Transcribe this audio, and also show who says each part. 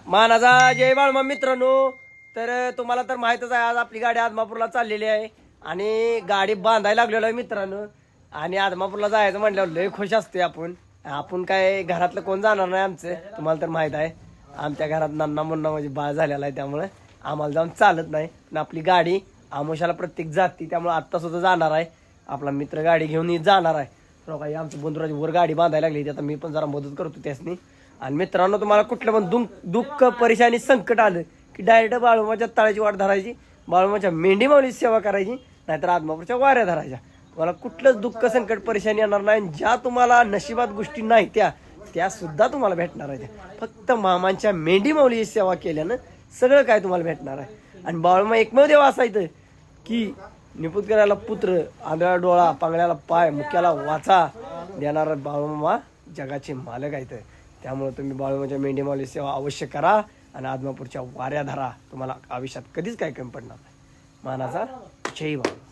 Speaker 1: मानाचा जय बाळमा मित्रांनो. तर तुम्हाला तर माहितच आहे, आज आपली गाडी आदमापूरला चाललेली आहे आणि गाडी बांधायला लागलेलो आहे मित्रांनो. आणि आदमापूरला जायचं म्हटल्यावर लय खुश असते आपण. आपण काय घरातलं कोण जाणार नाही आमचं, तुम्हाला तर माहित आहे. आमच्या घरात नन्ना मुन्ना म्हणजे बाळ झालेला आहे, त्यामुळे आम्हाला जाऊन चालत नाही. पण आपली गाडी आमुषाला प्रत्येक जाती, त्यामुळे आत्ता सुद्धा जाणार आहे. आपला मित्र गाडी घेऊन जाणार आहे. काही आमचं बंधुराजी वर गाडी बांधायला लागली, आता मी पण जरा मदत करतो त्यासनी. आणि मित्रांनो, तुम्हाला कुठलं पण दुःख परेशानी संकट आलं की डायरेक्ट बाळूमाच्या तळाची वाट धरायची, बाळूमाच्या मेंढी माऊलीची सेवा करायची, नाहीतर आदमापूरच्या वाऱ्या धरायच्या. तुम्हाला कुठलंच दुःख संकट परेशानी येणार नाही. ज्या तुम्हाला नशिबात गोष्टी नाही त्या सुद्धा तुम्हाला भेटणार आहे. फक्त मामांच्या मेंढी माऊलीची सेवा केल्यानं सगळं काय तुम्हाला भेटणार आहे. आणि बाळूमा एकमेव देव असायचं की निपूत करायला पुत्र, आंधळा डोळा, पांगळ्याला पाय, मुक्याला वाचा देणारा बाळूमा जगाचे मालक आहेत. त्यामुळे तुम्ही बाळूमाच्या मेंढी माऊली सेवा अवश्य करा आणि आदमापूरच्या वाऱ्या धरा. तुम्हाला आयुष्यात कधीच काय कमी पडणार नाही. मानाचा जय बाळू.